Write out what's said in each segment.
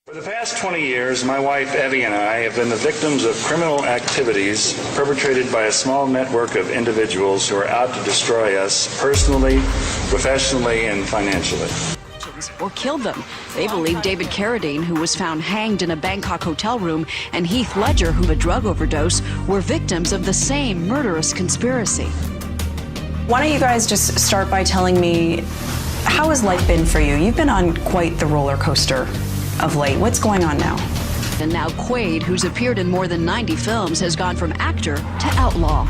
For the past 20 years, my wife Evie and I have been the victims of criminal activities perpetrated by a small network of individuals who are out to destroy us personally, professionally, and financially. Or killed them. They believe David Carradine, who was found hanged in a Bangkok hotel room, and Heath Ledger, who had a drug overdose, were victims of the same murderous conspiracy. Why don't you guys just start by telling me, how has life been for you? You've been on quite the roller coaster of late. What's going on now? And now Quaid, who's appeared in more than 90 films, has gone from actor to outlaw.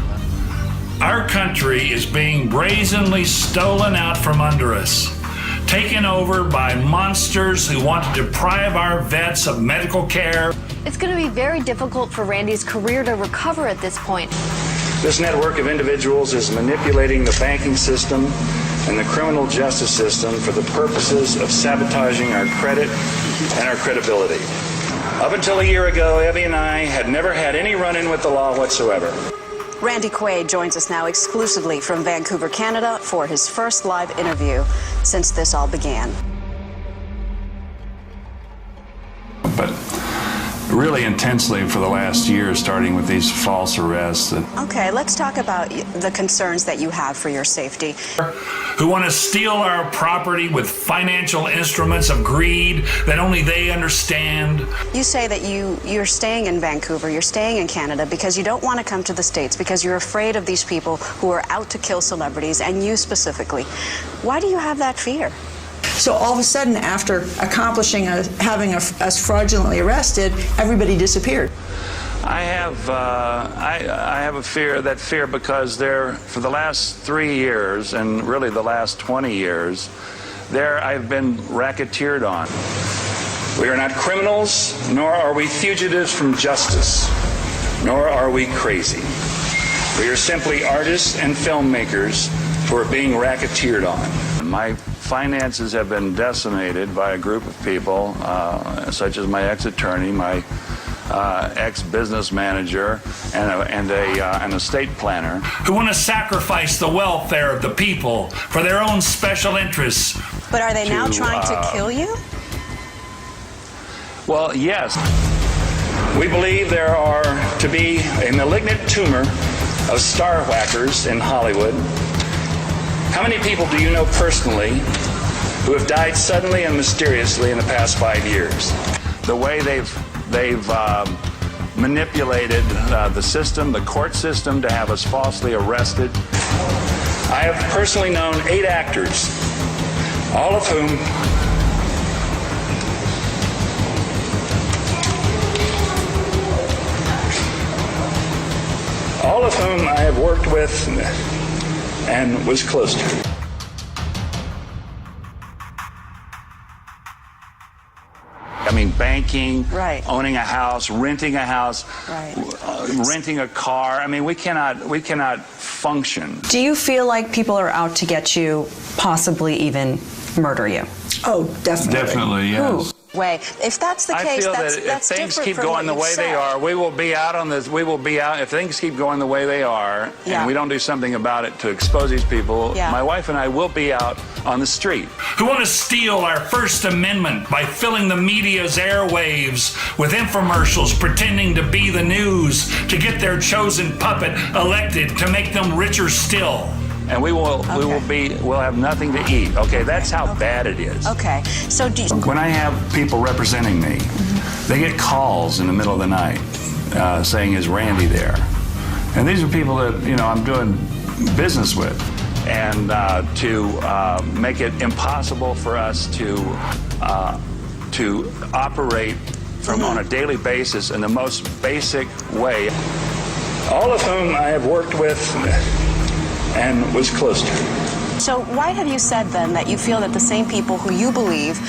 Our country is being brazenly stolen out from under us, taken over by monsters who want to deprive our vets of medical care. It's going to be very difficult for Randy's career to recover at this point. This network of individuals is manipulating the banking system and the criminal justice system for the purposes of sabotaging our credit and our credibility. Up until a year ago, Evie and I had never had any run-in with the law whatsoever. Randy Quaid joins us now exclusively from Vancouver, Canada, for his first live interview since this all began. But really intensely for the last year, starting with these false arrests. Okay, let's talk about the concerns that you have for your safety. Who want to steal our property with financial instruments of greed that only they understand. You say that you're staying in Vancouver, you're staying in Canada because you don't want to come to the States because you're afraid of these people who are out to kill celebrities, and you specifically. Why do you have that fear? So all of a sudden, after accomplishing having us fraudulently arrested, everybody disappeared. I have a fear because for the last 3 years, and really the last 20 years, I've been racketeered on. We are not criminals, nor are we fugitives from justice, nor are we crazy. We are simply artists and filmmakers who are being racketeered on. My finances have been decimated by a group of people, such as my ex-attorney, my ex-business manager, and an estate planner, who want to sacrifice the welfare of the people for their own special interests. But are they now trying to kill you? Well, yes. We believe there are to be a malignant tumor of star whackers in Hollywood. How many people do you know personally who have died suddenly and mysteriously in the past 5 years? The way they've manipulated the system, the court system, to have us falsely arrested. I have personally known 8 actors, all of whom I have worked with and was close to. I mean, banking, right. Owning a house, renting a house, right. Renting a car. I mean, we cannot function. Do you feel like people are out to get you, possibly even murder you? Oh, definitely. Definitely, yes. Way. If that's the case, I feel that's that if things keep from going the what way you've they said. are, we will be out on this. We will be out if things keep going the way they are, Yeah. and we don't do something about it to expose these people. Yeah. My wife and I will be out on the street. Who want to steal our First Amendment by filling the media's airwaves with infomercials pretending to be the news to get their chosen puppet elected to make them richer still. And we'll have nothing to eat. Okay, that's how bad it is. Okay, so When I have people representing me, they get calls in the middle of the night saying, "Is Randy there?" And these are people that I'm doing business with, and to make it impossible for us to operate on a daily basis in the most basic way. All of whom I have worked with and was close to. So why have you said then that you feel that the same people who you believe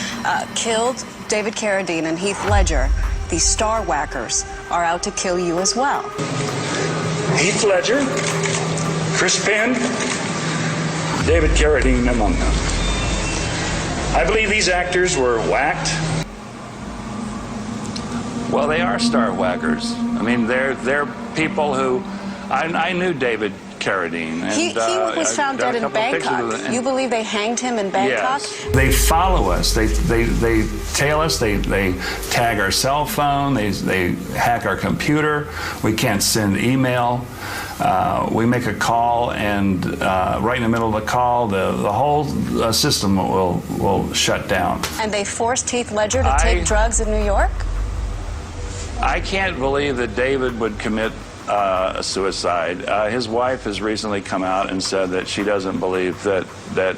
killed David Carradine and Heath Ledger, these star whackers, are out to kill you as well? Heath Ledger, Chris Penn, David Carradine among them. I believe these actors were whacked. Well, they are star whackers. I mean, they're people who... I knew David carradine. And, He was found got dead a in couple of pictures Bangkok. of it. You believe they hanged him in Bangkok? Yes. They follow us. They tail us. They tag our cell phone. They hack our computer. We can't send email. We make a call, and right in the middle of the call, the whole system will shut down. And they forced Heath Ledger to take drugs in New York? I can't believe that David would commit a suicide. His wife has recently come out and said that she doesn't believe that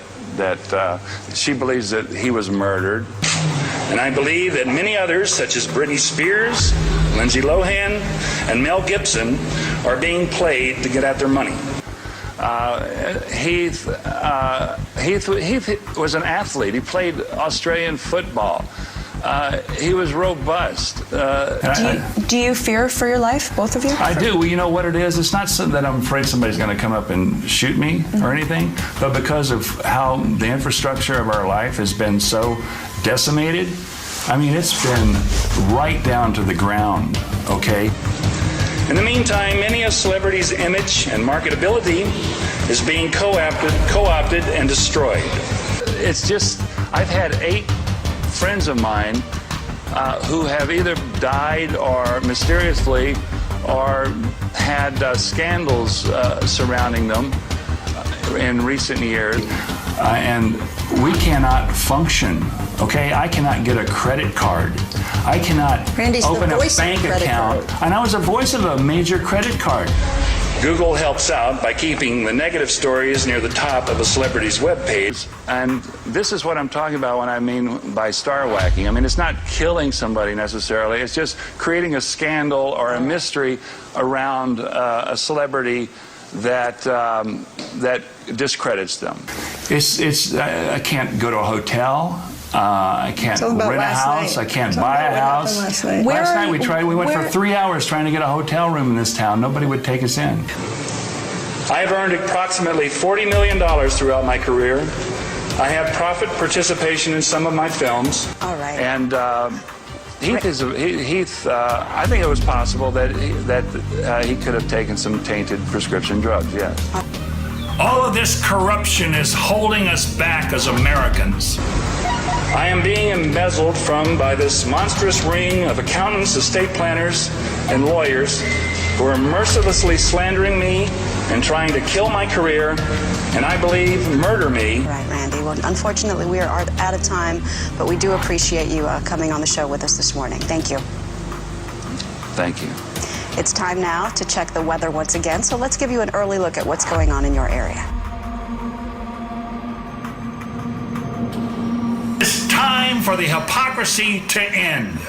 she believes that he was murdered. And I believe that many others, such as Britney Spears, Lindsay Lohan, and Mel Gibson, are being played to get at their money. Heath was an athlete. He played Australian football. He was robust. Do you fear for your life, both of you? I do. Well, you know what it is? It's not something that I'm afraid somebody's going to come up and shoot me or anything, but because of how the infrastructure of our life has been so decimated. I mean, it's been right down to the ground, okay? In the meantime, many a celebrity's image and marketability is being co-opted and destroyed. It's just, I've had 8 friends of mine who have either died or mysteriously or had scandals surrounding them in recent years. And we cannot function, okay? I cannot get a credit card. I cannot Randy's the open a voice of bank credit account. card. And I was the voice of a major credit card. Google helps out by keeping the negative stories near the top of a celebrity's webpage. And this is what I'm talking about when I mean by star whacking. I mean, it's not killing somebody necessarily. It's just creating a scandal or a mystery around a celebrity that that discredits them. I can't go to a hotel. I can't Tell them about rent a last house. night. I can't Tell them buy about a what house. happened last night. Where Last are night we you- tried. We went where- for 3 hours trying to get a hotel room in this town. Nobody would take us in. I have earned approximately $40 million throughout my career. I have profit participation in some of my films. All right. And Heath, I think it was possible that he could have taken some tainted prescription drugs, yes. All of this corruption is holding us back as Americans. I am being embezzled from by this monstrous ring of accountants, estate planners, and lawyers who are mercilessly slandering me and trying to kill my career, and I believe murder me. Right, Randy. Well, unfortunately, we are out of time, but we do appreciate you coming on the show with us this morning. Thank you. Thank you. It's time now to check the weather once again, so let's give you an early look at what's going on in your area. It's time for the hypocrisy to end.